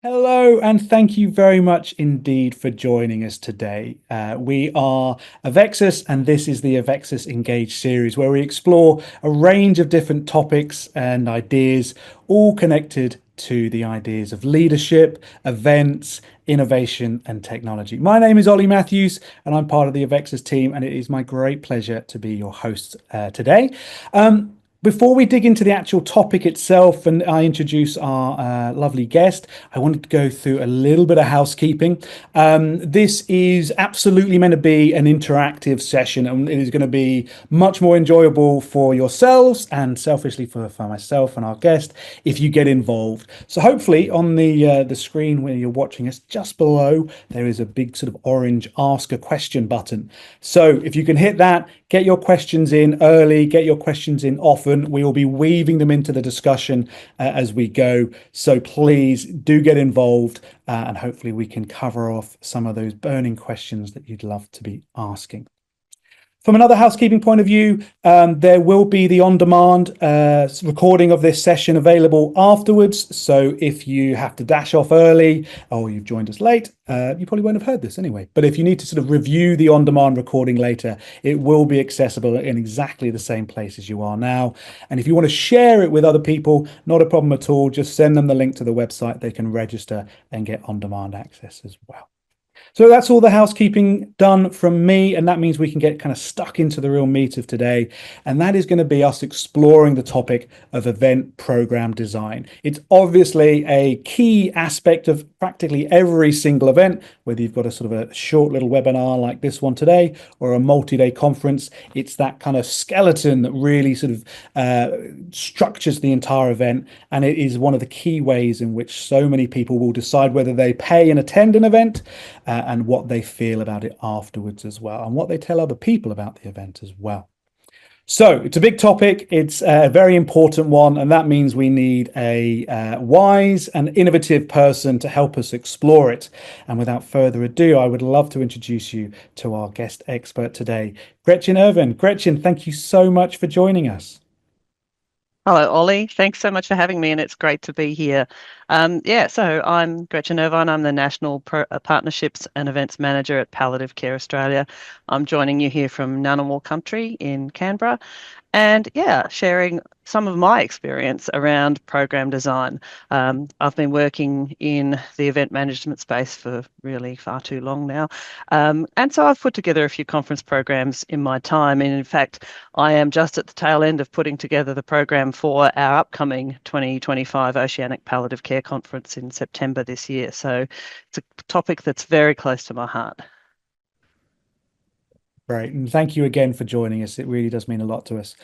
Hello, and thank you very much indeed for joining us today. We are Avexis, and this is the Avexis Engage series, where we explore a range of different topics and ideas, all connected to the ideas of leadership, events, innovation, and technology. My name is Ollie Matthews, and I'm part of the Avexis team, and it is my great pleasure to be your host today. Before we dig into the actual topic itself and I introduce our lovely guest, I wanted to go through a little bit of housekeeping. This is absolutely meant to be an interactive session, and it is going to be much more enjoyable for yourselves and selfishly for myself and our guest if you get involved. So hopefully on the screen where you're watching us, just below, there is a big sort of orange ask a question button. So if you can hit that, get your questions in early, get your questions in often. We will be weaving them into the discussion as we go. So please do get involved and hopefully we can cover off some of those burning questions that you'd love to be asking. From another housekeeping point of view, there will be the on-demand recording of this session available afterwards. So if you have to dash off early or you've joined us late, you probably won't have heard this anyway. But if you need to sort of review the on-demand recording later, it will be accessible in exactly the same place as you are now. And if you want to share it with other people, not a problem at all. Just send them the link to the website. They can register and get on-demand access as well. So that's all the housekeeping done from me, and that means we can get kind of stuck into the real meat of today, and that is going to be us exploring the topic of event program design. It's obviously a key aspect of practically every single event, whether you've got a sort of a short little webinar like this one today or a multi-day conference. It's that kind of skeleton that really sort of structures the entire event, and it is one of the key ways in which so many people will decide whether they pay and attend an event and what they feel about it afterwards as well, and what they tell other people about the event as well. So it's a big topic. It's a very important one, and that means we need a wise and innovative person to help us explore it. And without further ado, I would love to introduce you to our guest expert today, Gretchen Irvine. Gretchen, thank you so much for joining us. Hello, Ollie. Thanks so much for having me, and it's great to be here. So I'm Gretchen Irvine. I'm the National Partnerships and Events Manager at Palliative Care Australia. I'm joining you here from Ngunnawal country in Canberra, and sharing some of my experience around program design. I've been working in the event management space for really far too long now. And so I've put together a few conference programs in my time. And in fact, I am just at the tail end of putting together the program for our upcoming 2025 Oceanic Palliative Care Conference in September this year. So it's a topic that's very close to my heart. Great, and thank you again for joining us. It really does mean a lot to us.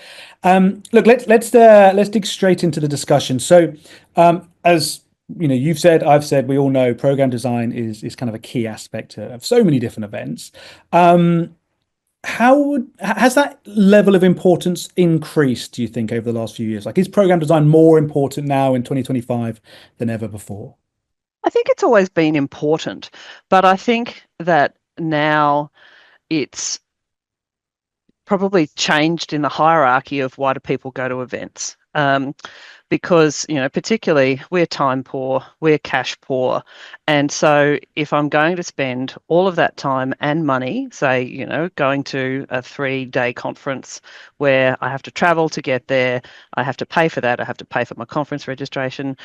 Look, let's dig straight into the discussion. So, as you know, you've said, I've said, we all know program design is kind of a key aspect of so many different events. Has that level of importance increased, do you think, over the last few years? Like, is program design more important now in 2025 than ever before? I think it's always been important, but I think that now it's probably changed in the hierarchy of why do people go to events. Because, particularly we're time poor, we're cash poor. And so if I'm going to spend all of that time and money, say, going to a 3-day conference where I have to travel to get there, I have to pay for that, I have to pay for my conference registration,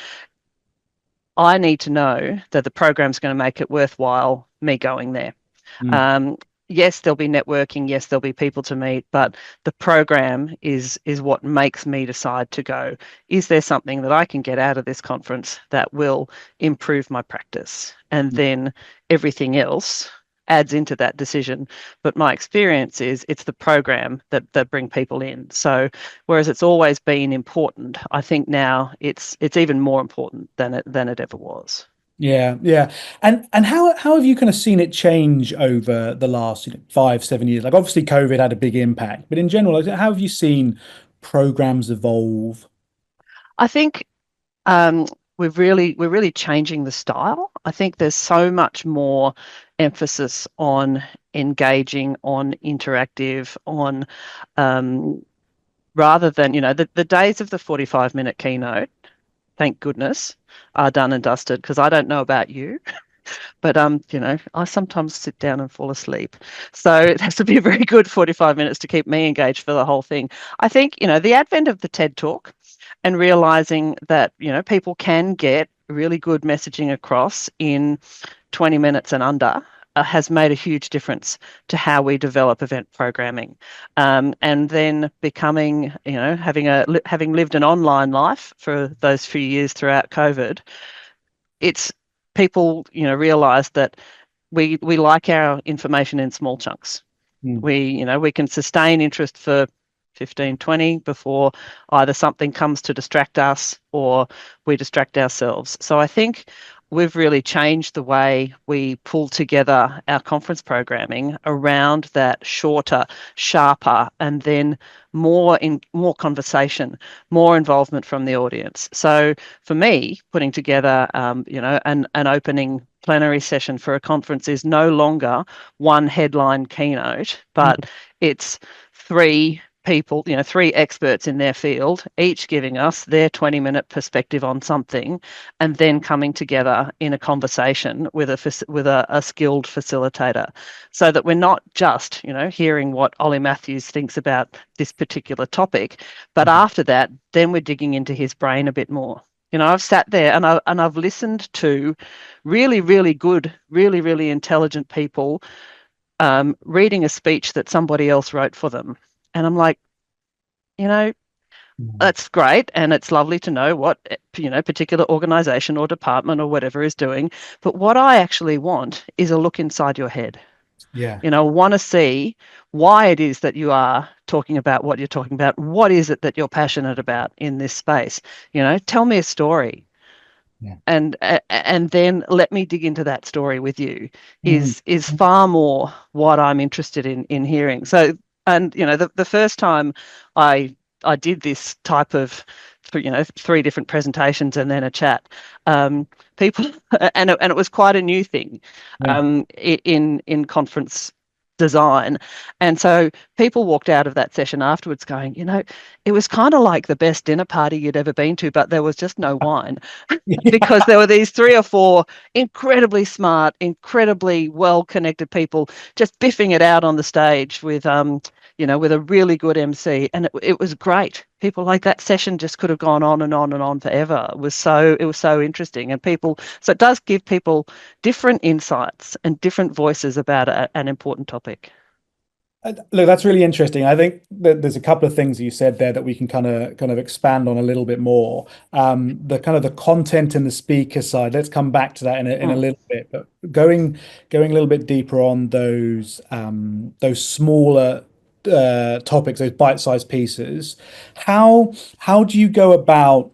I need to know that the program's going to make it worthwhile me going there. Mm. Yes, there'll be networking. Yes, there'll be people to meet, but the program is what makes me decide to go. Is there something that I can get out of this conference that will improve my practice? And then everything else adds into that decision. But my experience is it's the program that bring people in. So whereas it's always been important, I think now it's even more important than it ever was. Yeah, yeah. And how have you kind of seen it change over the last, 5, 7 years? Like obviously COVID had a big impact, but in general, like, how have you seen programs evolve? I think we're really changing the style. I think there's so much more emphasis on engaging, on interactive, on rather than, the days of the 45-minute keynote, thank goodness, are done and dusted, because I don't know about you, but I sometimes sit down and fall asleep. So it has to be a very good 45 minutes to keep me engaged for the whole thing. I think, the advent of the TED Talk and realizing that, people can get really good messaging across in 20 minutes and under has made a huge difference to how we develop event programming. And then becoming, having lived an online life for those few years throughout COVID, it's people, realize that we like our information in small chunks. Mm. We can sustain interest for 15, 20 before either something comes to distract us or we distract ourselves. So I think we've really changed the way we pull together our conference programming around that shorter, sharper, and then more conversation, more involvement from the audience. So for me, putting together, an opening plenary session for a conference is no longer one headline keynote, but it's three people, three experts in their field, each giving us their 20-minute perspective on something, and then coming together in a conversation with a skilled facilitator, so that we're not just, hearing what Ollie Matthews thinks about this particular topic, but after that, then we're digging into his brain a bit more. I've sat there and I've listened to really, really good, really, really intelligent people reading a speech that somebody else wrote for them. And I'm like, that's great. And it's lovely to know what, particular organization or department or whatever is doing. But what I actually want is a look inside your head. Yeah. Want to see why it is that you are talking about what you're talking about. What is it that you're passionate about in this space? Tell me a story. Yeah. And then let me dig into that story with you Mm. is far more what I'm interested in hearing. So, and the first time I did this type of, three different presentations and then a chat, people and it was quite a new thing Yeah. in conference design. And so people walked out of that session afterwards going, it was kind of like the best dinner party you'd ever been to, but there was just no wine. Because there were these three or four incredibly smart, incredibly well-connected people just biffing it out on the stage with, with a really good MC, and it was great. People, like, that session just could have gone on and on and on forever. It was so interesting, and so it does give people different insights and different voices about an important topic. Look, that's really interesting. I think that there's a couple of things you said there that we can kind of expand on a little bit more. The kind of the content and the speaker side. Let's come back to that in a Mm. little bit. But going a little bit deeper on those smaller topics, those bite-sized pieces. How do you go about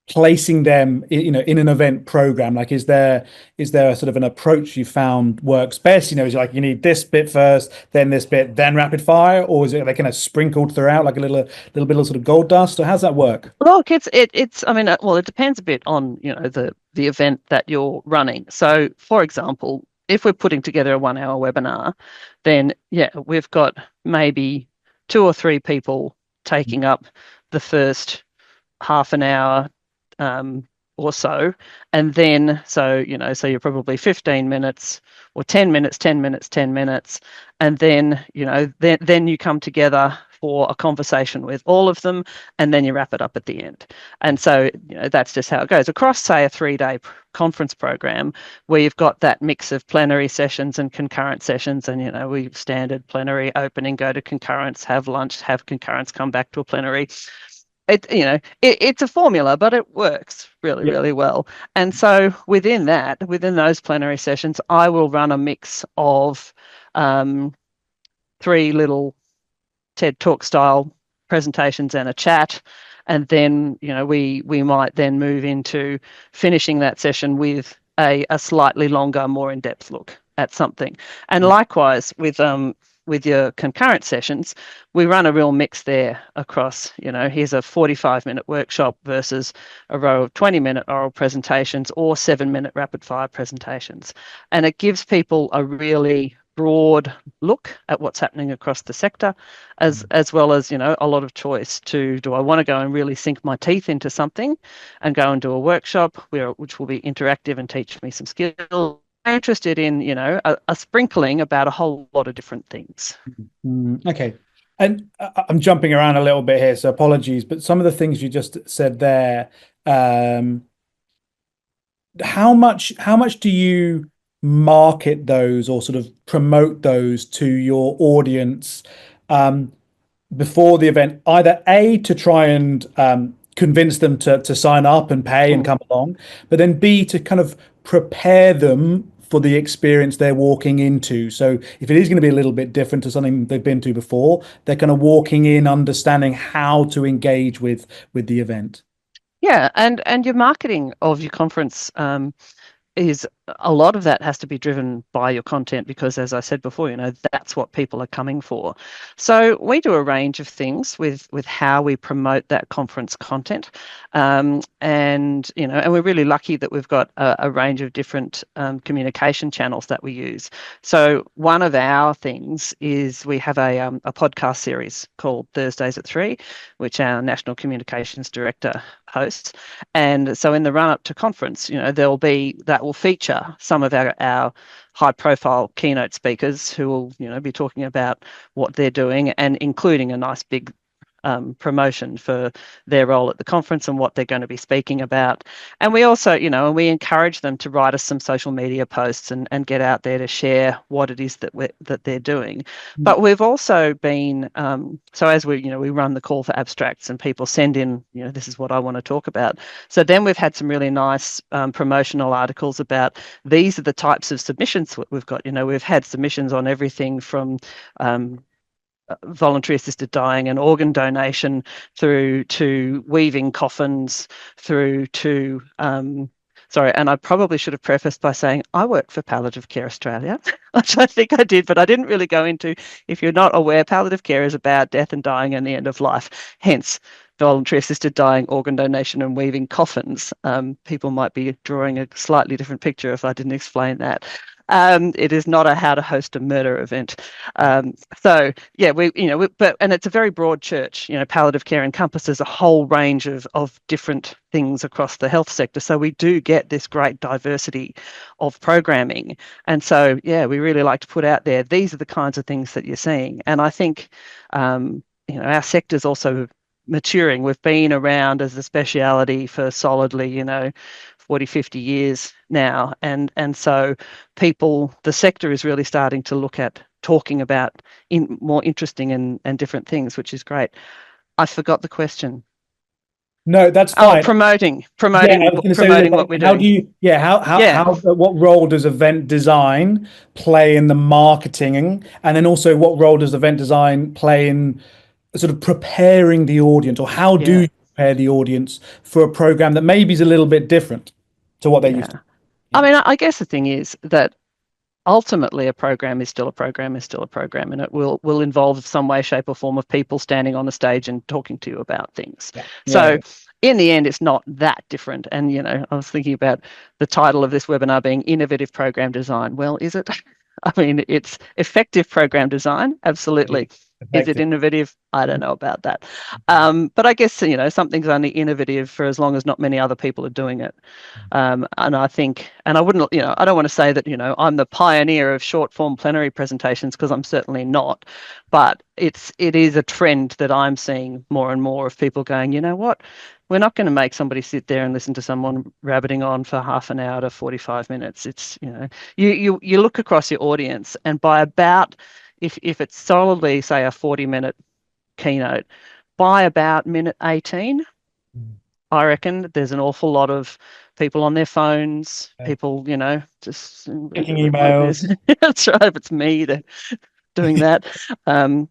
placing them, in an event program? Like, is there a sort of an approach you found works best? Is it like you need this bit first, then this bit, then rapid fire, or is it like kind of sprinkled throughout like a little bit of sort of gold dust, or how's that work? Look, it's. I mean, well, it depends a bit on the event that you're running. So, for example, if we're putting together a 1 hour webinar, then yeah, we've got maybe two or three people taking up the first half an hour, or so, and then so you're probably 15 minutes or 10 minutes, 10 minutes, 10 minutes, and then then you come together for a conversation with all of them, and then you wrap it up at the end. And so that's just how it goes across, say, a 3-day conference program where you've got that mix of plenary sessions and concurrent sessions, and we standard plenary opening, go to concurrence, have lunch, have concurrence, come back to a plenary. It's a formula, but it works really, Yeah. really well. And so within those plenary sessions, I will run a mix of three little TED Talk style presentations and a chat. And then, we might then move into finishing that session with a slightly longer, more in-depth look at something. And likewise with your concurrent sessions, we run a real mix there across, here's a 45-minute workshop versus a row of 20-minute oral presentations or 7-minute rapid fire presentations. And it gives people a really broad look at what's happening across the sector, as well as, you know, a lot of choice to, do I want to go and really sink my teeth into something and go and do a workshop which will be interactive and teach me some skills. I'm interested in, you know, a sprinkling about a whole lot of different things. Okay. And I'm jumping around a little bit here, so apologies, but some of the things you just said there, um, how much do you market those or sort of promote those to your audience um, before the event, either A, to try and convince them to sign up and pay and Mm. come along, but then B, to kind of prepare them for the experience they're walking into. So if it is going to be a little bit different to something they've been to before, they're kind of walking in understanding how to engage with the event. Yeah, and your marketing of your conference is, a lot of that has to be driven by your content because, as I said before, you know, that's what people are coming for. So we do a range of things with how we promote that conference content, and you know, and we're really lucky that we've got a range of different communication channels that we use. So one of our things is we have a podcast series called Thursdays at 3, which our National Communications Director hosts. And so in the run up to conference, you know, that will feature some of our high profile keynote speakers who will, you know, be talking about what they're doing and including a nice big promotion for their role at the conference and what they're going to be speaking about. And we also, you know, and we encourage them to write us some social media posts and get out there to share what it is that they're doing. But we've also been, so as we, you know, we run the call for abstracts and people send in, you know, this is what I want to talk about. So then we've had some really nice promotional articles about these are the types of submissions we've got. You know, we've had submissions on everything from voluntary assisted dying and organ donation, through to weaving coffins, through to sorry, and I probably should have prefaced by saying I work for Palliative Care Australia, which I think I did, but I didn't really go into, if you're not aware, palliative care is about death and dying and the end of life. Hence, voluntary assisted dying, organ donation, and weaving coffins. People might be drawing a slightly different picture if I didn't explain that. It is not a how to host a murder event. So yeah, and it's a very broad church. You know, palliative care encompasses a whole range of different things across the health sector. So we do get this great diversity of programming. And so, yeah, we really like to put out there, these are the kinds of things that you're seeing. And I think, you know, our sector's also maturing. We've been around as a speciality for solidly, you know, 40, 50 years now. And so the sector is really starting to look at talking about more interesting and different things, which is great. I forgot the question. No, that's Oh, fine. promoting Yeah, I was going to say, what we're how doing. do you, yeah, Yeah, what role does event design play in the marketing? And then also, what role does event design play in sort of preparing the audience, or how do yeah, you prepare the audience for a program that maybe is a little bit different to what they're used to? yeah. I Yeah. mean, I guess the thing is that ultimately a program is still a program is still a program, and it will involve some way, shape, or form of people standing on the stage and talking to you about things. Yeah. So Yeah. in the end, it's not that different. And, you know, I was thinking about the title of this webinar being Innovative Program Design. Well, is it? I mean, it's effective program design, Yeah. absolutely. Is it Effective. innovative? I don't know about that. But I guess, you know, something's only innovative for as long as not many other people are doing it. And I think, and I wouldn't, you know, I don't want to say that, you know, I'm the pioneer of short form plenary presentations, because I'm certainly not, but it is a trend that I'm seeing more and more of people going, you know what, we're not going to make somebody sit there and listen to someone rabbiting on for half an hour to 45 minutes. It's, you know, you look across your audience, and by about, if it's solidly, say, a 40-minute keynote, by about minute 18, I reckon there's an awful lot of people on their phones, Yeah. people, you know, just Checking there's, emails. that's right, if it's me doing that. Um,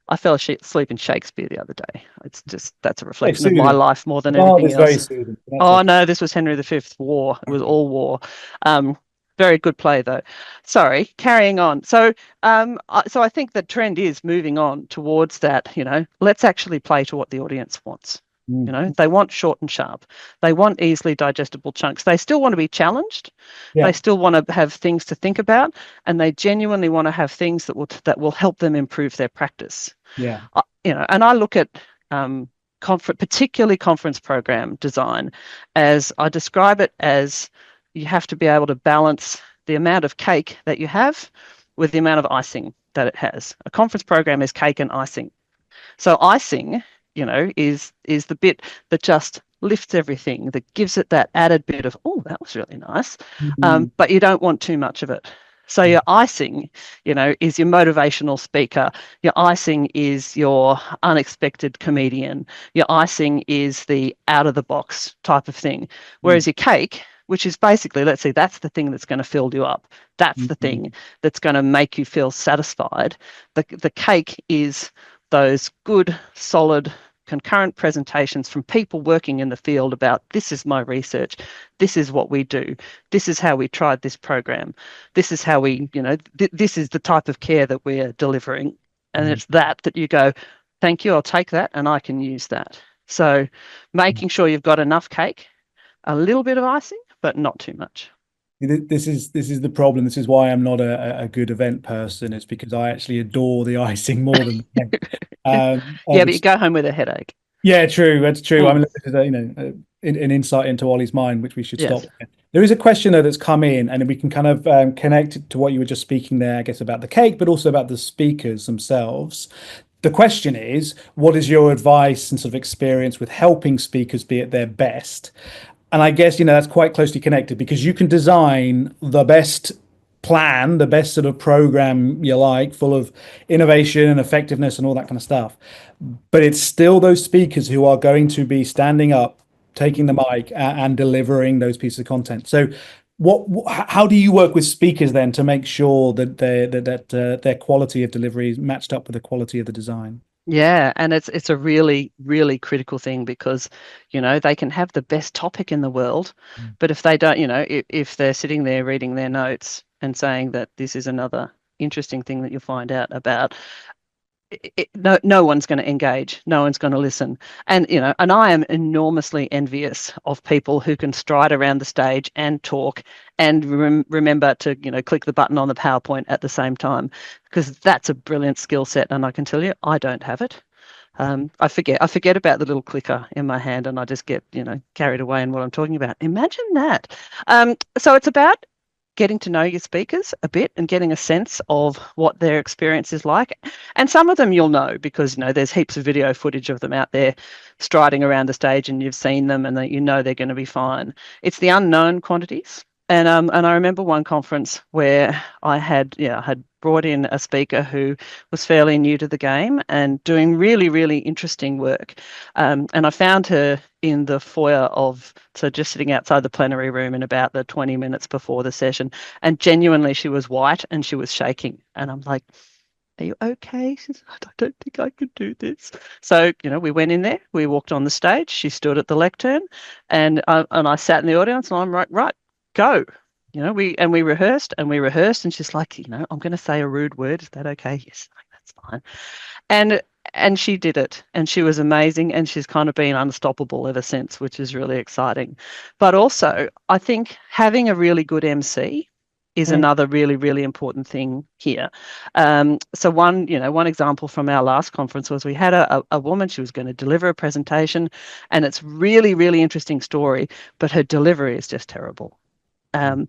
I fell asleep in Shakespeare the other day. It's just, that's a Very reflection of my soothing. life more than Bard anything is very else. soothing. That's Oh okay. no, this was Henry V's War. It was all war. Um, Very good play though. Sorry, carrying on. So, so I think the trend is moving on towards that. You know, let's actually play to what the audience wants. Mm. They want short and sharp. They want easily digestible chunks. They still want to be challenged. They Yeah. still want to have things to think about, and they genuinely want to have things that will help them improve their practice. Yeah. And I look at particularly conference program design, as I describe it as you have to be able to balance the amount of cake that you have with the amount of icing that it has. A conference program is cake and icing. So icing, is the bit that just lifts everything, that gives it that added bit of, oh, that was really nice. Mm. But you don't want too much of it. So your icing, is your motivational speaker. Your icing is your unexpected comedian. Your icing is the out of the box type of thing. Mm. Whereas your cake, which is basically, let's see, that's the thing that's going to fill you up. That's the Mm. thing that's going to make you feel satisfied. The cake is those good, solid, concurrent presentations from people working in the field about, this is my research, this is what we do, this is how we tried this program, this is how we, this is the type of care that we're delivering. And Mm. it's that you go, thank you, I'll take that and I can use that. So making sure you've got enough cake, a little bit of icing, but not too much. This is the problem. This is why I'm not a good event person. It's because I actually adore the icing more than the cake. Yeah, but you go home with a headache. Yeah, true. That's true. I Mm, mean, this is an insight into Ollie's mind, which we should stop. yes. There is a question though that's come in, and we can kind of connect it to what you were just speaking there, I guess, about the cake, but also about the speakers themselves. The question is, what is your advice and sort of experience with helping speakers be at their best? And I guess, that's quite closely connected because you can design the best plan, the best sort of program you like, full of innovation and effectiveness and all that kind of stuff. But it's still those speakers who are going to be standing up, taking the mic and delivering those pieces of content. So how do you work with speakers then to make sure that their quality of delivery is matched up with the quality of the design? Yeah, and it's a really, really critical thing because, they can have the best topic in the world, but if they don't, if they're sitting there reading their notes and saying that this is another interesting thing that you'll find out about, no one's going to engage, no one's going to listen. And I am enormously envious of people who can stride around the stage and talk and remember to click the button on the PowerPoint at the same time, because that's a brilliant skill set, and I can tell you I don't have it. I forget about the little clicker in my hand, and I just get carried away in what I'm talking about. Imagine that. So it's about getting to know your speakers a bit and getting a sense of what their experience is like. And some of them you'll know because there's heaps of video footage of them out there striding around the stage, and you've seen them, and that they're going to be fine. It's the unknown quantities. And I remember one conference where I had brought in a speaker who was fairly new to the game and doing really, really interesting work. And I found her in the foyer so just sitting outside the plenary room in about the 20 minutes before the session. And genuinely, she was white and she was shaking. And I'm like, are you okay? She said, I don't think I could do this. So, we went in there, we walked on the stage, she stood at the lectern, and I sat in the audience, and I'm like, right, go. We rehearsed and we rehearsed, and she's like, I'm going to say a rude word. Is that okay? Yes, that's fine. And she did it, and she was amazing, and she's kind of been unstoppable ever since, which is really exciting. But also, I think having a really good MC is Mm. another really, really important thing here. So one example from our last conference was we had a woman. She was going to deliver a presentation, and it's really, really interesting story, but her delivery is just terrible. And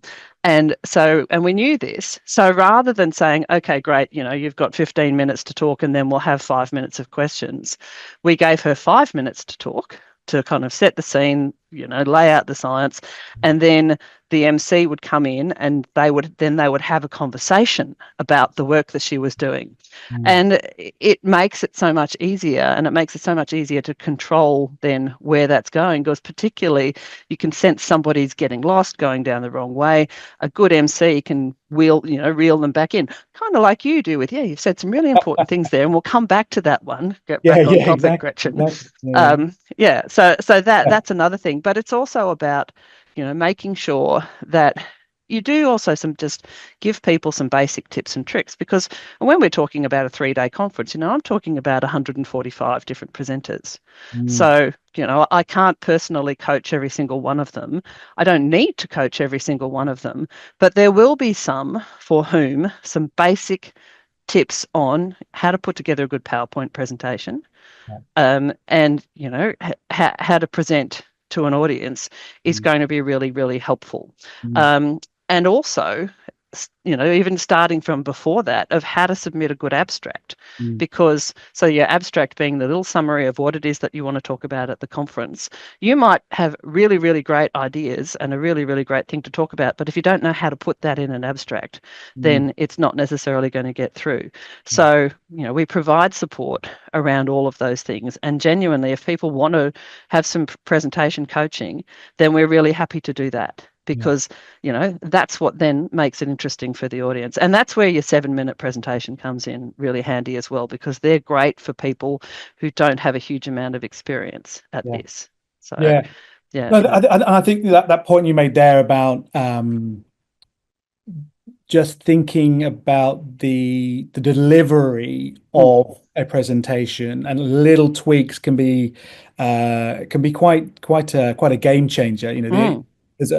we knew this. So rather than saying, okay, great, you've got 15 minutes to talk and then we'll have 5 minutes of questions, we gave her 5 minutes to talk, to kind of set the scene, lay out the science, and then the MC would come in and they would have a conversation about the work that she was doing. Mm. And it makes it so much easier, and it makes it so much easier to control then where that's going, because particularly you can sense somebody's getting lost, going down the wrong way. A good MC can reel them back in, kind of like you do with, you've said some really important things there, and we'll come back to that one. Get Yeah, back on yeah, topic, exactly. Gretchen. Exactly. Yeah. So Yeah. that's another thing, but it's also about making sure that you do also just give people some basic tips and tricks, because when we're talking about a 3-day conference, I'm talking about 145 different presenters. Mm, So, I can't personally coach every single one of them. I don't need to coach every single one of them, but there will be some for whom some basic tips on how to put together a good PowerPoint presentation, yeah, and how to present to an audience is mm, going to be really, really helpful. mm, um, and also, even starting from before that, of how to submit a good abstract. mm, Because, so your abstract being the little summary of what it is that you want to talk about at the conference, you might have really, really great ideas and a really, really great thing to talk about, but if you don't know how to put that in an abstract, mm, then it's not necessarily going to get through. yeah, So, we provide support around all of those things. And genuinely, if people want to have some presentation coaching, then we're really happy to do that, yeah, because that's what then makes it interesting for the audience. And that's where your 7-minute presentation comes in really handy as well, because they're great for people who don't have a huge amount of experience at yeah, this. So, yeah. yeah. No, I think that point you made there about just thinking about the delivery Mm, of a presentation, and little tweaks can be quite a game changer. mm, There's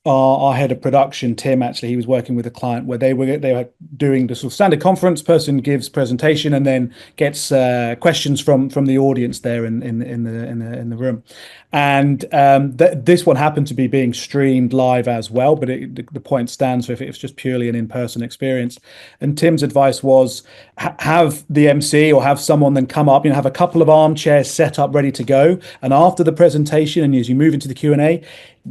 our head of production, Tim, actually, he was working with a client where they were doing the sort of standard conference. Person gives presentation and then gets questions from the audience there in the room. And this one happened to be being streamed live as well, but the point stands for if it was just purely an in-person experience. And Tim's advice was have the MC or have someone then come up, have a couple of armchairs set up ready to go. And after the presentation, and as you move into the Q&A,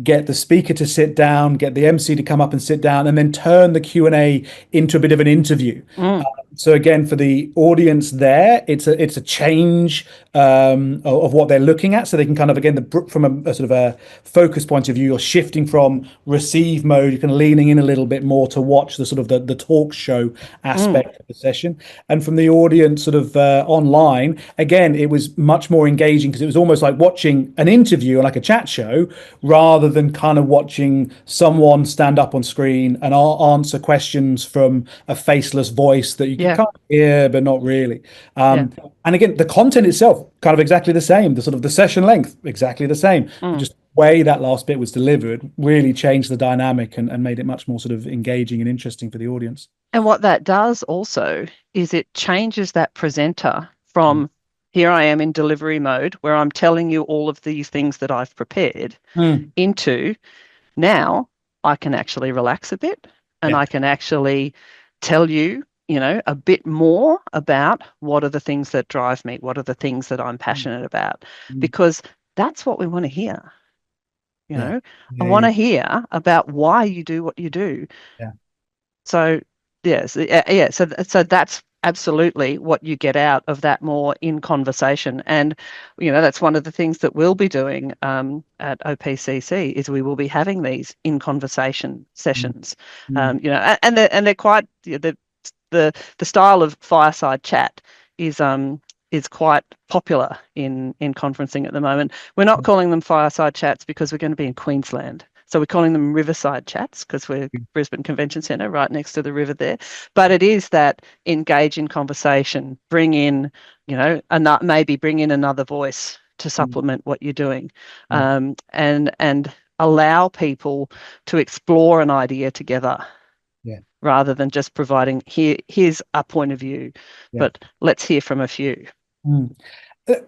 get the speaker to sit down, get the MC to come up and sit down, and then turn the Q&A into a bit of an interview. mm, So again, for the audience there, it's a change of what they're looking at, so they can kind of, again, from a sort of a focus point of view, you're shifting from receive mode, you're kind of leaning in a little bit more to watch the sort of the talk show mm. aspect of the session. And from the audience sort of online, again, it was much more engaging, because it was almost like watching an interview or like a chat show, rather than kind of watching someone stand up on screen and answer questions from a faceless voice that you can Yeah, kind of hear but not really. yeah. And again, the content itself kind of exactly the same. The sort of the session length exactly the same. But Mm. just the way that last bit was delivered really changed the dynamic, and made it much more sort of engaging and interesting for the audience. And what that does also is it changes that presenter Mm. from, here I am in delivery mode where I'm telling you all of these things that I've prepared, Mm. into, now I can actually relax a bit, and Yeah. I can actually tell you, a bit more about what are the things that drive me, what are the things that I'm Mm. passionate about, Mm. because that's what we want to hear. Yeah. I Yeah. want Yeah. to hear about why you do what you do. Yeah. So, yes, yeah. So that's absolutely what you get out of that more in conversation. And that's one of the things that we'll be doing at OPCC, is we will be having these in conversation Mm. sessions. Mm. And they're quite, the style of fireside chat is quite popular in conferencing at the moment. We're not calling them fireside chats because we're going to be in Queensland. So we're calling them riverside chats, because we're Brisbane Convention Centre, right next to the river there. But it is that engage in conversation, bring in, maybe bring in another voice to Mm. supplement what you're doing, Yeah. and allow people to explore an idea together, Yeah. rather than just providing, here's a point of view, Yeah. but let's hear from a few. Mm.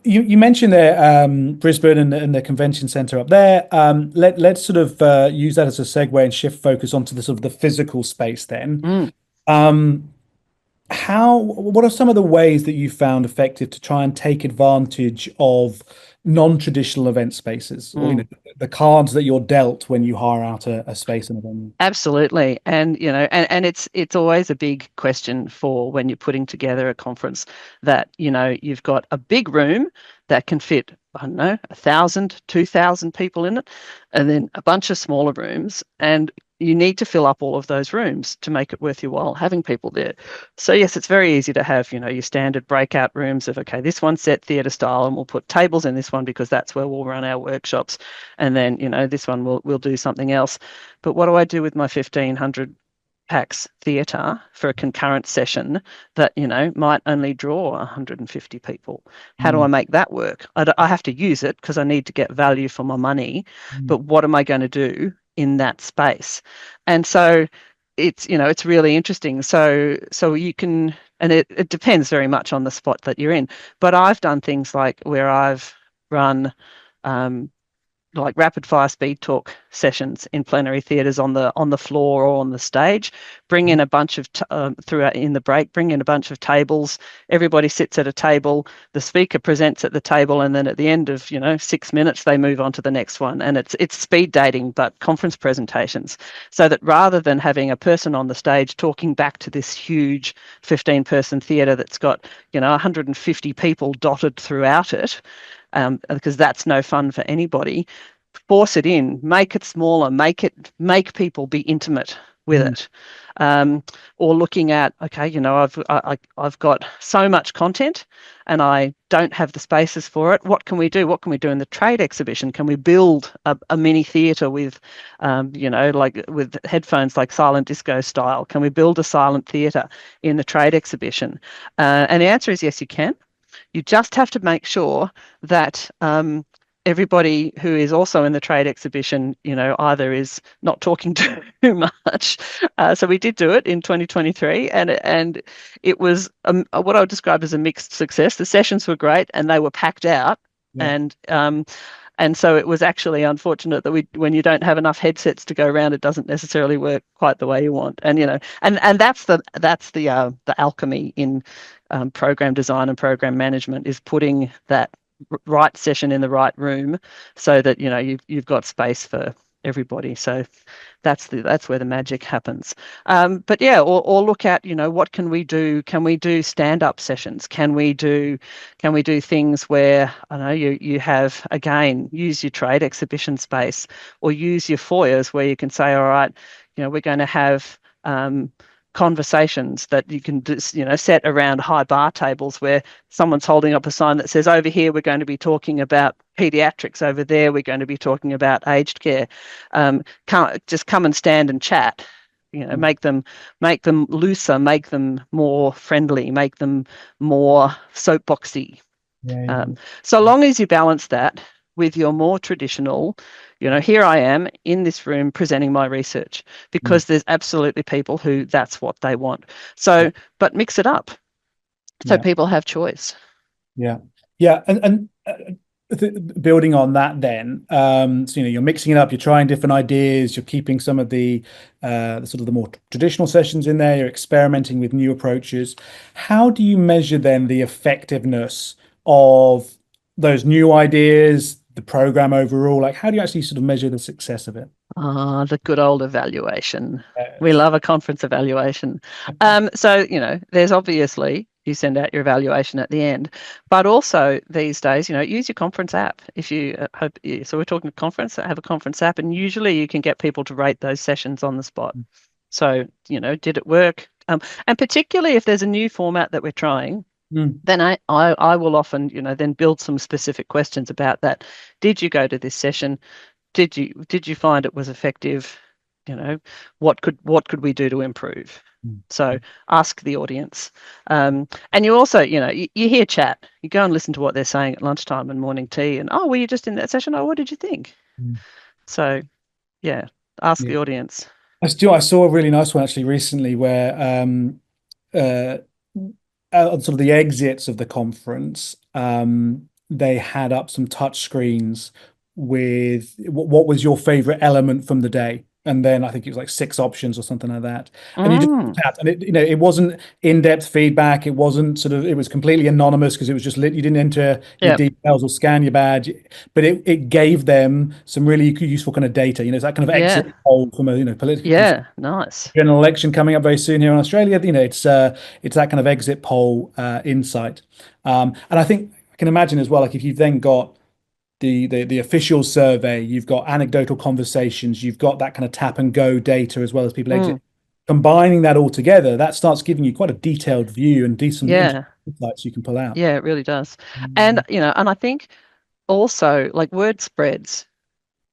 You mentioned there Brisbane and the convention centre up there. Let's sort of use that as a segue and shift focus onto the sort of the physical space then. Mm, Um, what are some of the ways that you found effective to try and take advantage of non-traditional event spaces, or mm. the cards that you're dealt when you hire out a space and a venue? Absolutely. And and it's always a big question for when you're putting together a conference, that you've got a big room that can fit, I don't know, 1,000, 2,000 people in it, and then a bunch of smaller rooms. And you need to fill up all of those rooms to make it worth your while having people there. So yes, it's very easy to have, your standard breakout rooms of, okay, this one's set theatre style, and we'll put tables in this one because that's where we'll run our workshops. And then, this one we'll do something else. But what do I do with my 1,500 pax theatre for a concurrent session that might only draw 150 people? How do I Mm, make that work? I have to use it because I need to get value for my money, mm, but what am I going to do in that space? And so it's really interesting. So you can, and it depends very much on the spot that you're in, but I've done things like where I've run um, like rapid fire speed talk sessions in plenary theatres on the floor or on the stage. Bring in a bunch of throughout in the break. Bring in a bunch of tables. Everybody sits at a table. The speaker presents at the table, and then at the end of 6 minutes, they move on to the next one. And it's speed dating, but conference presentations, so that rather than having a person on the stage talking back to this huge 15-person theatre that's got 150 people dotted throughout it, because that's no fun for anybody. Force it in, make it smaller, make people be intimate with mm, it. Or looking at, okay, I've got so much content and I don't have the spaces for it. What can we do? What can we do in the trade exhibition? Can we build a mini theatre with, like with headphones, like silent disco style? Can we build a silent theatre in the trade exhibition? And the answer is yes, you can. You just have to make sure that everybody who is also in the trade exhibition, either is not talking too much. So we did do it in 2023, and it was what I would describe as a mixed success. The sessions were great, and they were packed out, yeah. and so it was actually unfortunate that when you don't have enough headsets to go around, it doesn't necessarily work quite the way you want. And and that's the alchemy in program design and program management, is putting that right session in the right room so that you've got space for everybody. So that's where the magic happens. But yeah, or look at what can we do? Can we do stand-up sessions? Can we do things where I know you have, again, use your trade exhibition space or use your foyers where you can say, all right, we're going to have conversations that you can just set around high bar tables where someone's holding up a sign that says, over here we're going to be talking about pediatrics, over there we're going to be talking about aged care. Just come and stand and chat. Mm, Make them looser, make them more friendly, make them more soapboxy. yeah, um, yeah, so long as you balance that with your more traditional, here I am in this room presenting my research, mm, because there's absolutely people who that's what they want. So, but mix it up so yeah, people have choice. yeah, yeah. Building on that, then, so you're mixing it up. You're trying different ideas. You're keeping some of the sort of the more traditional sessions in there. You're experimenting with new approaches. How do you measure then the effectiveness of those new ideas, the program overall? Like, how do you actually sort of measure the success of it? Ah, the good old evaluation. We Yes. love a conference evaluation. So, there's obviously you send out your evaluation at the end, but also these days, use your conference app. If you hope, so we're talking conference, have a conference app, and usually you can get people to rate those sessions on the spot. So, did it work? And particularly if there's a new format that we're trying, Mm, then I will often, then build some specific questions about that. Did you go to this session? Did you find it was effective? What could we do to improve? mm, So ask the audience. And you also, you hear chat. You go and listen to what they're saying at lunchtime and morning tea. And, oh, were you just in that session? Oh, what did you think? mm. So yeah, ask Yeah. the audience. I saw a really nice one actually recently where uh, on sort of the exits of the conference, they had up some touch screens with what was your favorite element from the day. And then I think it was like six options or something like that. And you just Mm, chat, and it wasn't in-depth feedback. It wasn't sort of, it was completely anonymous because it was just lit. You didn't enter your yep. details or scan your badge, but it gave them some really useful kind of data. It's that kind of exit Yeah. poll from a, political Yeah. Nice. general election coming up very soon here in Australia. It's that kind of exit poll insight, and I think I can imagine as well. Like if you've then got the official survey, you've got anecdotal conversations, you've got that kind of tap and go data as well as people Mm, exit. Combining that all together, that starts giving you quite a detailed view and decent yeah, insights you can pull out. yeah, it really does. And, Mm. and I think also like word spreads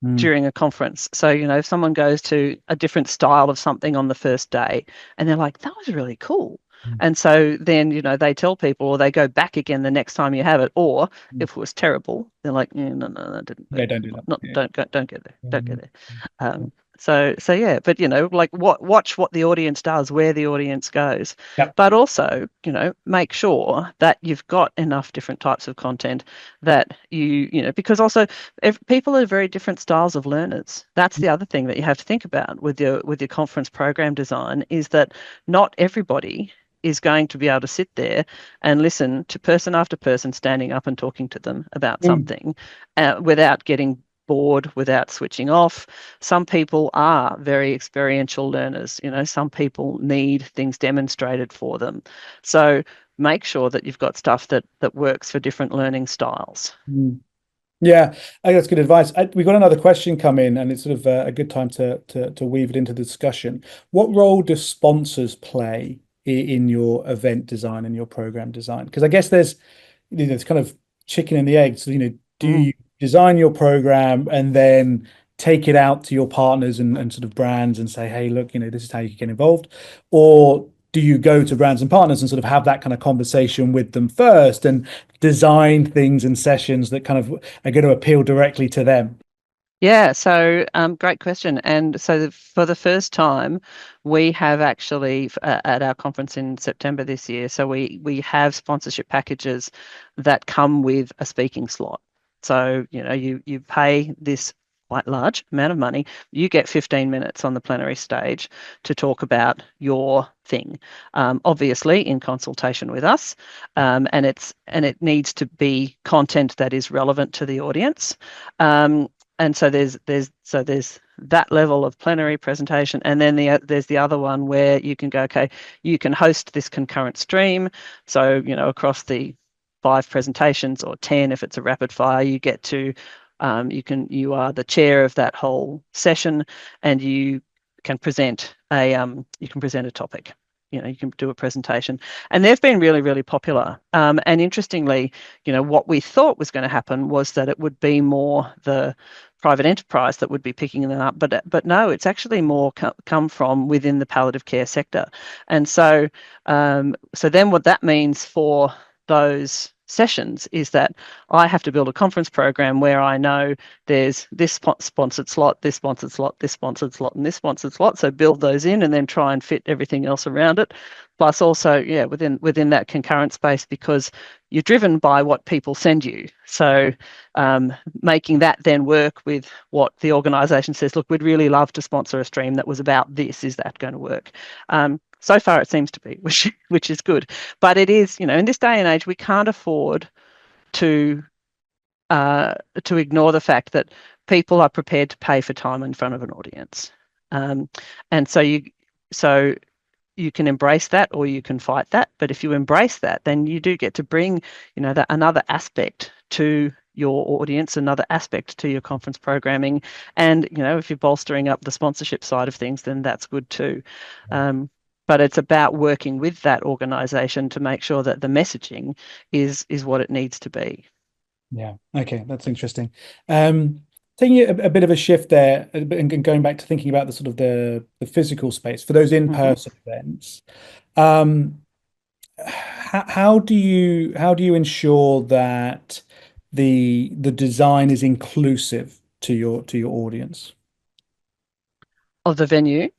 Mm. during a conference. So, if someone goes to a different style of something on the first day and they're like, that was really cool. And so then, they tell people or they go back again the next time you have it. Or Mm. if it was terrible, they're like, no, no, that didn't Yeah, work. don't do that. Not, Yeah. don't go, don't get there. Don't get Mm. there. So yeah, but like watch what the audience does, where the audience goes, Yep. but also, make sure that you've got enough different types of content that because also people are very different styles of learners. That's the other thing that you have to think about with your conference program design is that not everybody is going to be able to sit there and listen to person after person standing up and talking to them about Mm. something without getting bored, without switching off. Some people are very experiential learners. Some people need things demonstrated for them. So make sure that you've got stuff that works for different learning styles. Mm. Yeah, I think that's good advice. We got another question come in, and it's sort of a good time to weave it into the discussion. What role do sponsors play in your event design and your program design? Because I guess it's kind of chicken and the egg. So, do Mm. you design your program and then take it out to your partners and sort of brands and say, hey, look, this is how you can get involved? Or do you go to brands and partners and sort of have that kind of conversation with them first and design things and sessions that kind of are going to appeal directly to them? Yeah, so great question. And so for the first time, we have actually at our conference in September this year. So we have sponsorship packages that come with a speaking slot. So you pay this quite large amount of money. You get 15 minutes on the plenary stage to talk about your thing, obviously in consultation with us, and it needs to be content that is relevant to the audience. And so there's that level of plenary presentation, and then there's the other one where you can go, okay, you can host this concurrent stream. So across the 5 presentations or 10, if it's a rapid fire, you get to you are the chair of that whole session, and you can present a topic. You can do a presentation, and they've been really, really popular. And interestingly, what we thought was going to happen was that it would be more the private enterprise that would be picking them up, but no, it's actually more come from within the palliative care sector. And so then what that means for those sessions is that I have to build a conference program where I know there's this sponsored slot, this sponsored slot, this sponsored slot, and this sponsored slot. So build those in and then try and fit everything else around it. Plus also, yeah, within that concurrent space, because you're driven by what people send you. So making that then work with what the organisation says, look, we'd really love to sponsor a stream that was about this. Is that going to work? So far, it seems to be, which is good. But it is, in this day and age, we can't afford to ignore the fact that people are prepared to pay for time in front of an audience, and so you can embrace that or you can fight that. But if you embrace that, then you do get to bring, that another aspect to your audience, another aspect to your conference programming. And, if you're bolstering up the sponsorship side of things, then that's good too. But it's about working with that organisation to make sure that the messaging is what it needs to be. Yeah. Okay, that's interesting. Taking a bit of a shift there and going back to thinking about the sort of the physical space for those Mm-hmm. in-person events. Um, how do you ensure that the design is inclusive to your audience? Of the venue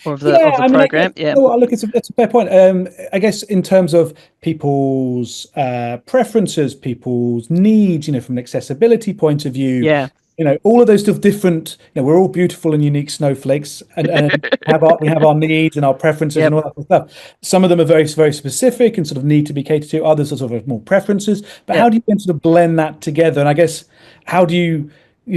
or of the Yeah, I mean, I guess, program. Yeah. oh, look, it's a fair point. I guess in terms of people's preferences, people's needs, from an accessibility point of view, Yeah. all of those sort of different, we're all beautiful and unique snowflakes, and we have our needs and our preferences and Yep. all that sort of stuff. Some of them are very, very specific and sort of need to be catered to. Others are sort of more preferences. But how Yep. do you then sort of blend that together? And I guess how do you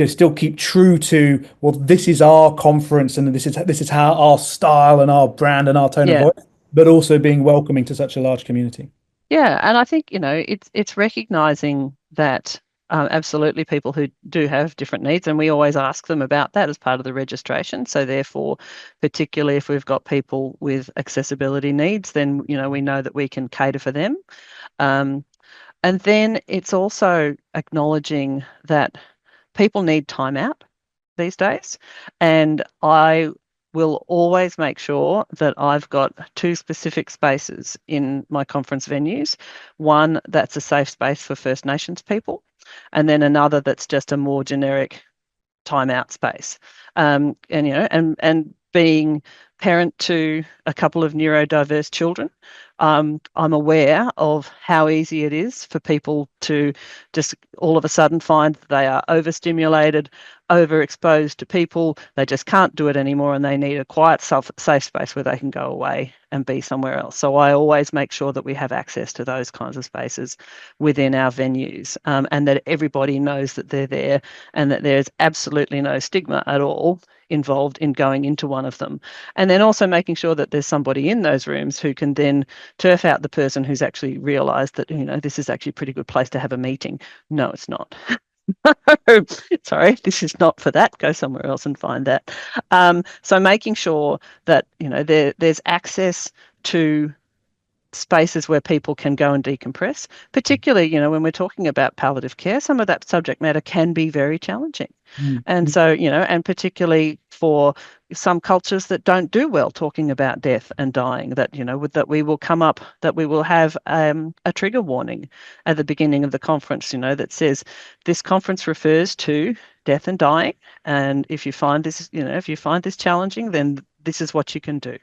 still keep true to, well, this is our conference and this is how our style and our brand and our tone of Yeah. voice, but also being welcoming to such a large community. Yeah, and I think, it's recognizing that Absolutely, people who do have different needs, and we always ask them about that as part of the registration. So therefore, particularly if we've got people with accessibility needs, then we know that we can cater for them. Um, and then it's also acknowledging that people need time out these days. And I will always make sure that I've got two specific spaces in my conference venues. One that's a safe space for First Nations people, and then another that's just a more generic timeout space. And being parent to a couple of neurodiverse children, I'm aware of how easy it is for people to just all of a sudden find that they are overstimulated, overexposed to people. They just can't do it anymore, and they need a quiet, safe space where they can go away and be somewhere else. So I always make sure that we have access to those kinds of spaces within our venues, and that everybody knows that they're there, and that there's absolutely no stigma at all involved in going into one of them. And then also making sure that there's somebody in those rooms who can then turf out the person who's actually realized that, this is actually a pretty good place to have a meeting. No, it's not. Sorry, this is not for that. Go somewhere else and find that. So making sure that, there's access to spaces where people can go and decompress, particularly, when we're talking about palliative care, some of that subject matter can be very challenging. And Mm. so, and particularly for some cultures that don't do well talking about death and dying, that, that we will come up, that we will have a trigger warning at the beginning of the conference, that says this conference refers to death and dying. And if you find this, if you find this challenging, then this is what you can do,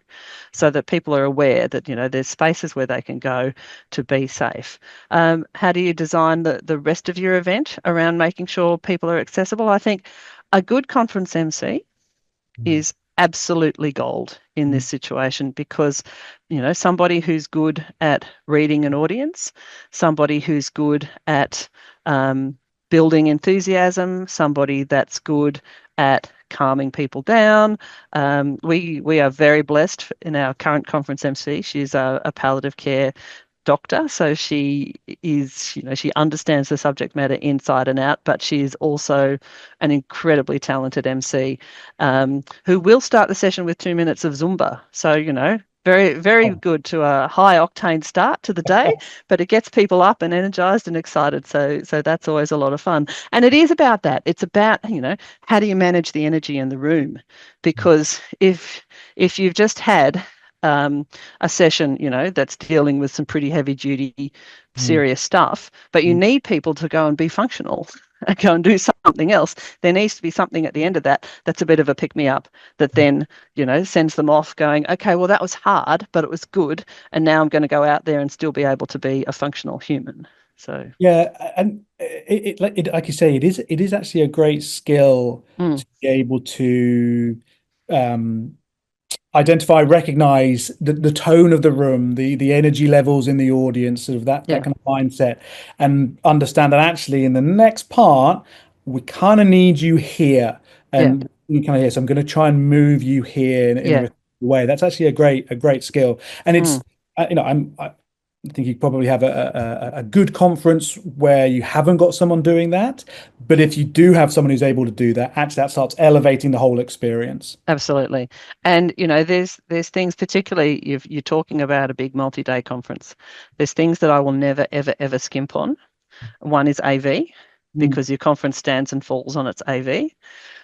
so that people are aware that, there's spaces where they can go to be safe. How do you design the rest of your event around making sure people are accessible? I think a good conference MC Mm. is absolutely gold in Mm. this situation, because somebody who's good at reading an audience, somebody who's good at building enthusiasm, somebody that's good at calming people down. We are very blessed in our current conference MC. She's a palliative care doctor, so she is, she understands the subject matter inside and out, but she is also an incredibly talented MC, who will start the session with 2 minutes of Zumba. So, very, very Oh. good to a high octane start to the day, but it gets people up and energized and excited. So that's always a lot of fun. And it is about that. It's about, how do you manage the energy in the room? Because if you've just had a session, that's dealing with some pretty heavy duty, Mm. serious stuff, but you Mm. need people to go and be functional and go and do something else. There needs to be something at the end of that that's a bit of a pick me up, that then, sends them off going, okay, well, that was hard, but it was good. And now I'm going to go out there and still be able to be a functional human. So, Yeah, and like you say, it is actually a great skill mm, to be able to um, identify, recognize the tone of the room, the energy levels in the audience, sort of that yeah, kind of mindset, and understand that actually in the next part we kind of need you here, yeah, and you kind of here. So I'm going to try and move you here in yeah, a way. That's actually a great skill, and mm, it's I think you probably have a good conference where you haven't got someone doing that, but if you do have someone who's able to do that, actually that starts elevating the whole experience. absolutely. And, there's things, particularly if you're talking about a big multi-day conference, there's things that I will never, ever, ever skimp on. One is AV, Mm. because your conference stands and falls on its AV,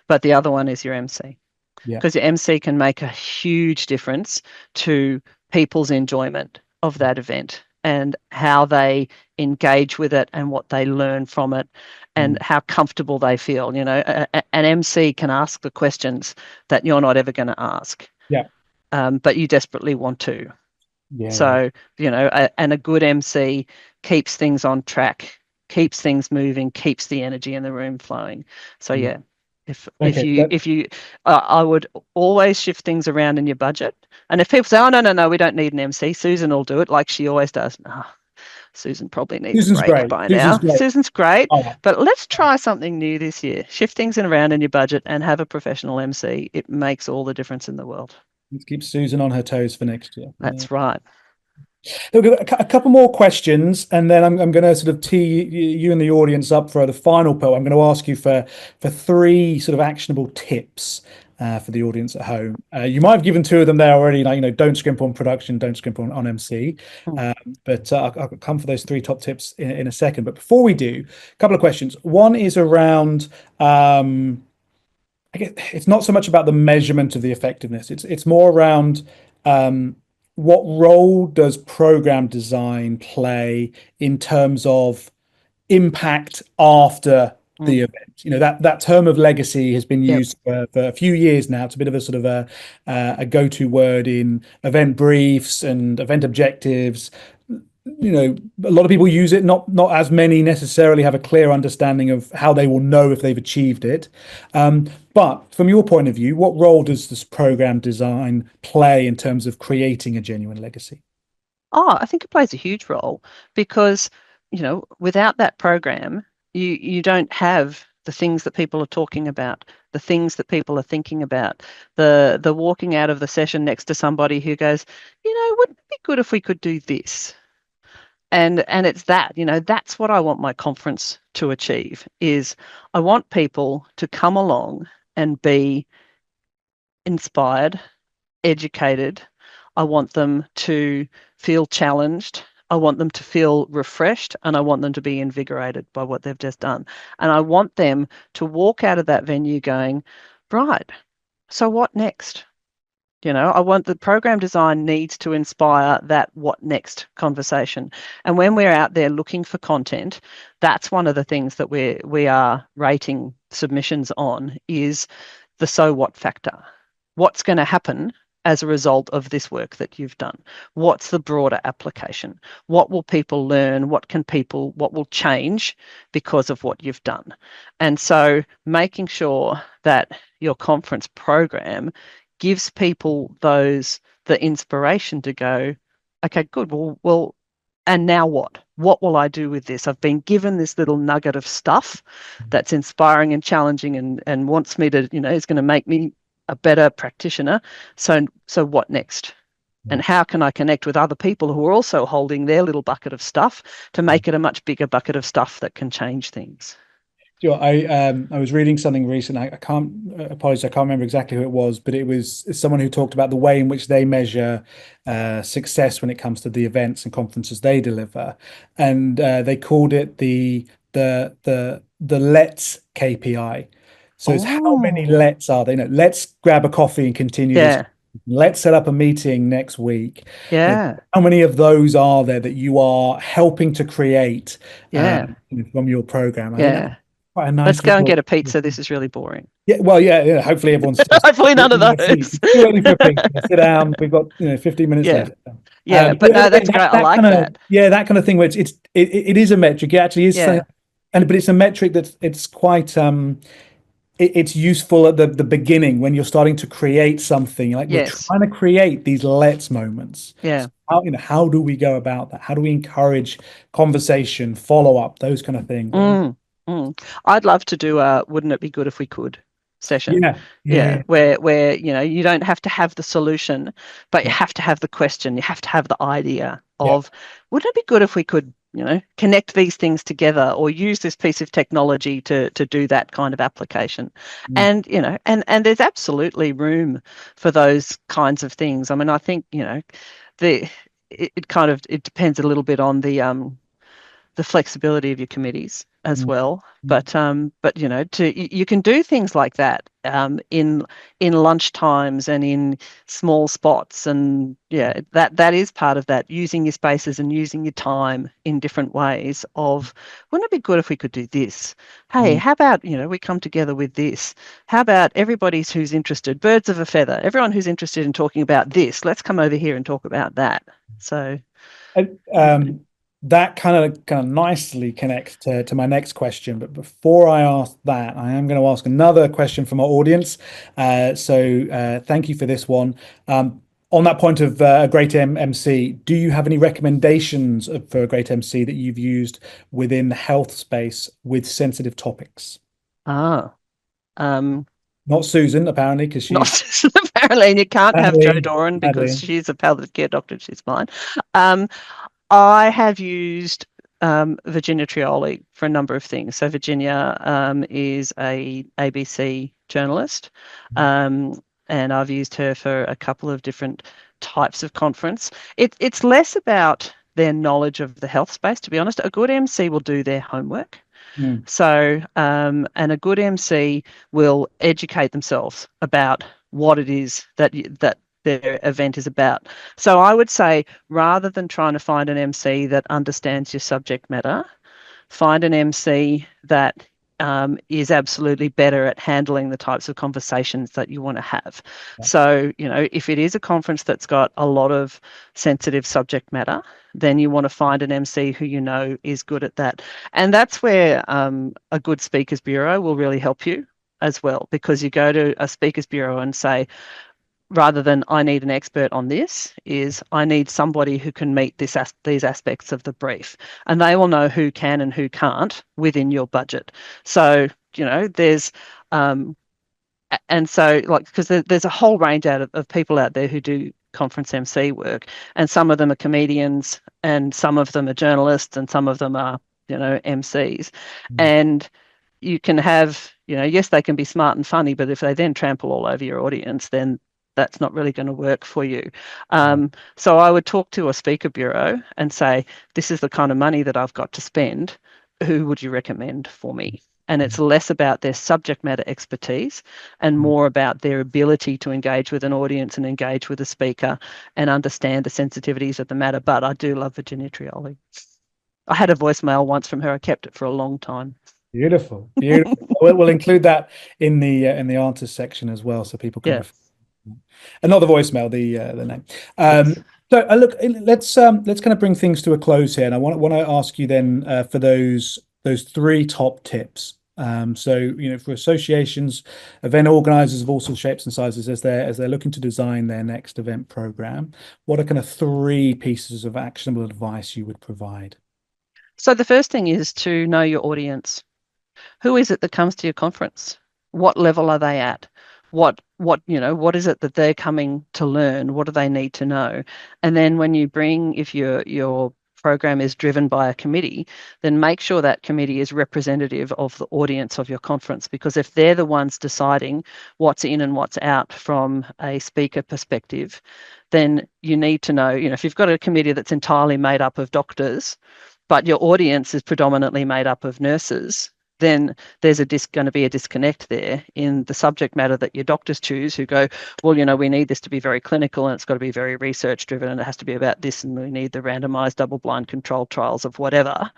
but the other one is your MC, Yeah. because your MC can make a huge difference to people's enjoyment of that event and how they engage with it and what they learn from it and Mm. how comfortable they feel. An MC can ask the questions that you're not ever going to ask, Yeah. but you desperately want to. Yeah. Yeah. So, and a good MC keeps things on track, keeps things moving, keeps the energy in the room flowing. So Mm. yeah, if Okay. you if you I would always shift things around in your budget. And if people say, "Oh, no, no, no, we don't need an MC," Susan will do it like she always does. Oh, Susan probably needs a Susan's break great. by Susan's now. great. Susan's great, Oh, but let's try something new this year. Shift things around in your budget and have a professional MC. It makes all the difference in the world. let's keep Susan on her toes for next year. Yeah. That's right. Look, a couple more questions, and then I'm going to sort of tee you and the audience up for the final poll. I'm going to ask you for three sort of actionable tips for the audience at home. You might have given two of them there already, like don't scrimp on production, don't scrimp on MC. Mm, But I'll come for those three top tips in a second. But before we do, a couple of questions. One is around. I guess it's not so much about the measurement of the effectiveness. It's more around um, what role does program design play in terms of impact after the mm. event. That term of legacy has been Yep. used for a few years now. It's a bit of a sort of a go-to word in event briefs and event objectives. A lot of people use it. Not as many necessarily have a clear understanding of how they will know if they've achieved it. But from your point of view, what role does this program design play in terms of creating a genuine legacy? Oh, I think it plays a huge role because, without that program, you don't have the things that people are talking about, the things that people are thinking about, the walking out of the session next to somebody who goes, wouldn't it be good if we could do this? And it's that, that's what I want my conference to achieve is I want people to come along and be inspired, educated. I want them to feel challenged. I want them to feel refreshed and I want them to be invigorated by what they've just done. And I want them to walk out of that venue going, right, so what next? I want the program design needs to inspire that what next conversation. And when we're out there looking for content, that's one of the things that we are rating submissions on is the so what factor. What's going to happen as a result of this work that you've done? What's the broader application? What will people learn? What will change because of what you've done? And so making sure that your conference program gives people the inspiration to go, okay, good. Well, and now what? What will I do with this? I've been given this little nugget of stuff that's inspiring and challenging and wants me to, is going to make me a better practitioner. So what next? And how can I connect with other people who are also holding their little bucket of stuff to make it a much bigger bucket of stuff that can change things? I was reading something recent. I can't apologize. I can't remember exactly who it was, but it was someone who talked about the way in which they measure success when it comes to the events and conferences they deliver, and they called it the let's KPI. So it's how many Oh, let's are they? Let's grab a coffee and continue this. yeah, Let's set up a meeting next week. yeah, How many of those are there that you are helping to create yeah, from your program? I think that's yeah. quite a Let's nice go and little. get a pizza. This is really boring. Yeah, well, yeah. Hopefully, everyone's still Hopefully none of in their seat. those. It's too early for a pizza. Sit down. We've got 15 minutes Yeah. left. Yeah. But But no, again, that's great. I like that. that kind of thing where it is a metric. It actually is something, Yeah. but it's a metric that's it's quite it's useful at the beginning when you're starting to create something. Like we're Yes. trying to create these let's moments. So Yeah. how do we go about that? How do we encourage conversation, follow up, those kind of things? I think. Mm, mm. I'd love to do a wouldn't it be good if we could session. Yeah, Yeah, yeah, where you don't have to have the solution, but you yeah, have to have the question. You have to have the idea yeah, of wouldn't it be good if we could, connect these things together or use this piece of technology to do that kind of application. mm, And, and there's absolutely room for those kinds of things. I mean, I think, the it depends a little bit on the flexibility of your committees as mm, well. mm, But you can do things like that in lunch times and in small spots, and yeah, that is part of that. Using your spaces and using your time in different ways. Of wouldn't it be good if we could do this? Hey, mm. how about we come together with this? How about everybody who's interested, birds of a feather, everyone who's interested in talking about this? Let's come over here and talk about that. So. And, that kind of nicely connects to my next question. But before I ask that, I am going to ask another question from our audience. Thank you for this one. On that point of a great MC, do you have any recommendations for a great MC that you've used within the health space with sensitive topics? Ah. Not Susan, apparently, because Not she's apparently, and you can't have Jo Sadly, Doran because sadly. she's a palliative care doctor and she's mine. Um, I have used Virginia Trioli for a number of things. So Virginia is a ABC journalist, um, and I've used her for a couple of different types of conference. It's less about their knowledge of the health space, to be honest. A good MC will do their homework. Mm, So, and a good MC will educate themselves about what it is that their event is about. So I would say rather than trying to find an MC that understands your subject matter, find an MC that is absolutely better at handling the types of conversations that you want to have. yeah. So, if it is a conference that's got a lot of sensitive subject matter, then you want to find an MC who you know is good at that. And that's where a good speakers bureau will really help you as well, because you go to a speakers bureau and say, rather than I need an expert on this, is I need somebody who can meet these aspects of the brief, and they will know who can and who can't within your budget. So there's and so like because there's a whole range of people out there who do conference MC work, and some of them are comedians, and some of them are journalists, and some of them are MCs, Mm, and you can have, yes, they can be smart and funny, but if they then trample all over your audience, then that's not really going to work for you. yeah. So I would talk to a speaker bureau and say, this is the kind of money that I've got to spend. Who would you recommend for me? And it's less about their subject matter expertise and Mm. more about their ability to engage with an audience and engage with a speaker and understand the sensitivities of the matter. But I do love Virginia Trioli. I had a voicemail once from her. I kept it for a long time. Beautiful, beautiful. We'll include that in the answers section as well, so people can Yeah. refer. And not the voicemail, the name. Yes. So look, let's kind of bring things to a close here, and I want to ask you then for those three top tips. So for associations, event organizers of all sorts, shapes, and sizes, as they're looking to design their next event program, what are kind of three pieces of actionable advice you would provide? So the first thing is to know your audience. Who is it that comes to your conference? What level are they at? What is it that they're coming to learn? What do they need to know? And then when you bring, if your program is driven by a committee, then make sure that committee is representative of the audience of your conference, because if they're the ones deciding what's in and what's out from a speaker perspective, then you need to know, if you've got a committee that's entirely made up of doctors, but your audience is predominantly made up of nurses, then there's going to be a disconnect there in the subject matter that your doctors choose, who go, well, we need this to be very clinical and it's got to be very research driven and it has to be about this and we need the randomized double-blind controlled trials of whatever,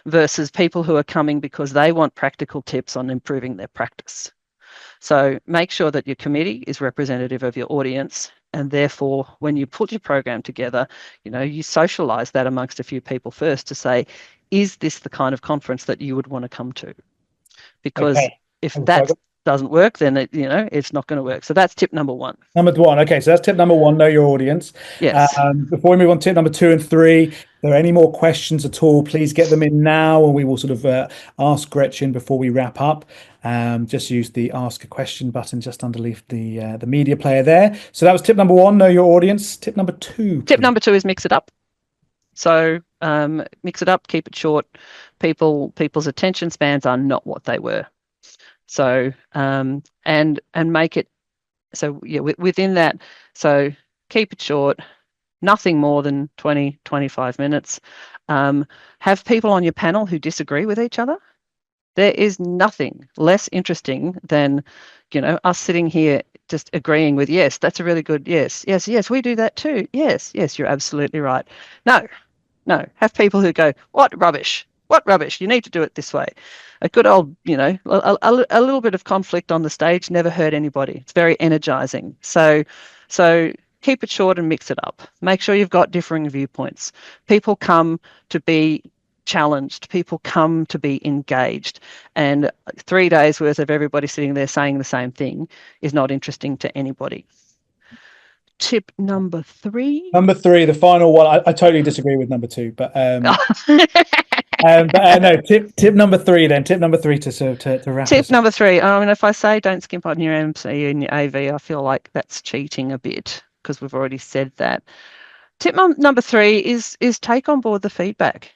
versus people who are coming because they want practical tips on improving their practice. So make sure that your committee is representative of your audience, and therefore when you put your program together, you socialize that amongst a few people first to say, is this the kind of conference that you would want to come to? Because Okay. if Oh, so I that got doesn't work, then it's not going to work. So that's tip number one. number one. Okay, so that's tip number one. Know your audience. Yes. Before we move on to tip number two and three, if there are any more questions at all, please get them in now, and we will sort of ask Gretchen before we wrap up. Just use the ask a question button just underneath the media player there. So that was tip number one. Know your audience. Tip number two, Tip please. number two is mix it up. So mix it up, keep it short. People's attention spans are not what they were. So and make it so within that. So keep it short, nothing more than 20, 25 minutes. Have people on your panel who disagree with each other. There is nothing less interesting than, us sitting here just agreeing with, yes, that's a really good, yes, yes, yes, we do that too. Yes, yes, you're absolutely right. No, no, have people who go, what rubbish? What rubbish? You need to do it this way. A good old, a little bit of conflict on the stage never hurt anybody. It's very energizing. So keep it short and mix it up. Make sure you've got differing viewpoints. People come to be challenged. People come to be engaged. And 3 days worth of everybody sitting there saying the same thing is not interesting to anybody. Tip number three. Number three, the final one. I totally disagree with number two, but But no, tip number three then. Tip number three to wrap Tip us up. number three. I mean, if I say don't skimp on your MC and your AV, I feel like that's cheating a bit because we've already said that. Tip number three is take on board the feedback.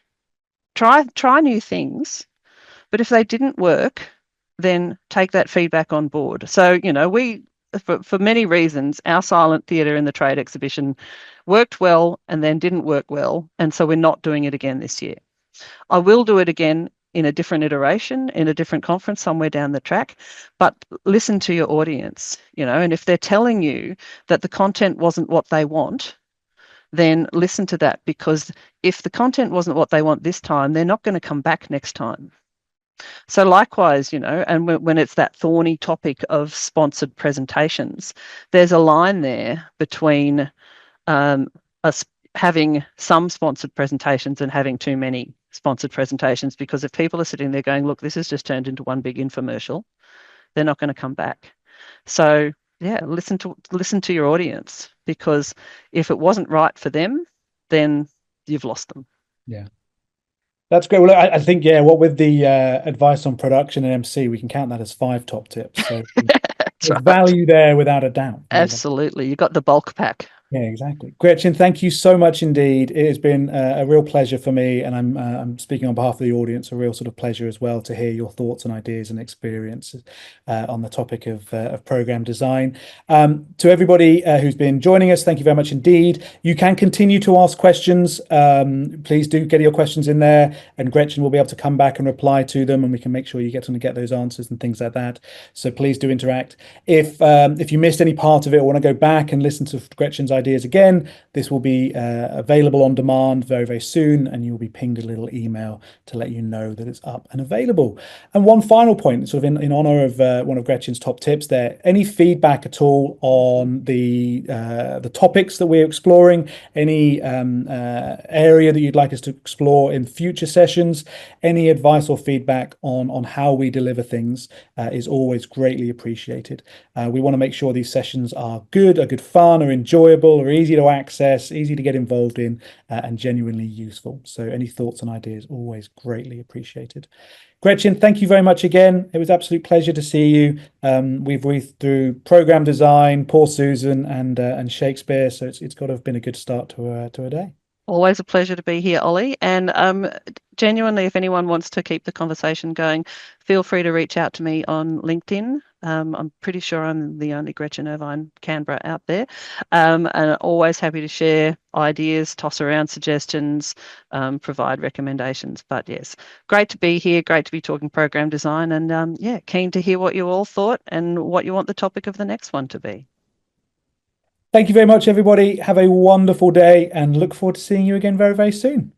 Try new things, but if they didn't work, then take that feedback on board. So, we, for many reasons, our silent theatre in the trade exhibition worked well and then didn't work well. And so we're not doing it again this year. I will do it again in a different iteration, in a different conference somewhere down the track, but listen to your audience, and if they're telling you that the content wasn't what they want, then listen to that, because if the content wasn't what they want this time, they're not going to come back next time. So likewise, and when it's that thorny topic of sponsored presentations, there's a line there between us having some sponsored presentations and having too many sponsored presentations, because if people are sitting there going, look, this has just turned into one big infomercial, they're not going to come back. So yeah, listen to your audience, because if it wasn't right for them, then you've lost them. Yeah. That's great. Well, I think, yeah, what with the advice on production and MC, we can count that as 5 top tips. So That's there's right. value there without a doubt. Absolutely. You got the bulk pack. Yeah, exactly. Gretchen, thank you so much indeed. It has been a real pleasure for me, and I'm speaking on behalf of the audience, a real sort of pleasure as well to hear your thoughts and ideas and experiences on the topic of program design. To everybody who's been joining us, thank you very much indeed. You can continue to ask questions. Please do get your questions in there, and Gretchen will be able to come back and reply to them, and we can make sure you get to get those answers and things like that. So please do interact. If you missed any part of it or want to go back and listen to Gretchen's ideas again, this will be available on demand very, very soon, and you'll be pinged a little email to let you know that it's up and available. And one final point, sort of in honor of one of Gretchen's top tips there, any feedback at all on the topics that we're exploring, any area that you'd like us to explore in future sessions, any advice or feedback on how we deliver things is always greatly appreciated. We want to make sure these sessions are good fun, are enjoyable, are easy to access, easy to get involved in, and genuinely useful. So any thoughts and ideas, always greatly appreciated. Gretchen, thank you very much again. It was an absolute pleasure to see you. We've breathed through program design, Poor Susan, and Shakespeare. So it's got to have been a good start to a day. Always a pleasure to be here, Ollie. And genuinely, if anyone wants to keep the conversation going, feel free to reach out to me on LinkedIn. I'm pretty sure I'm the only Gretchen Irvine Canberra out there. And always happy to share ideas, toss around suggestions, provide recommendations. But yes, great to be here. Great to be talking program design. And yeah, keen to hear what you all thought and what you want the topic of the next one to be. Thank you very much, everybody. Have a wonderful day and look forward to seeing you again very, very soon.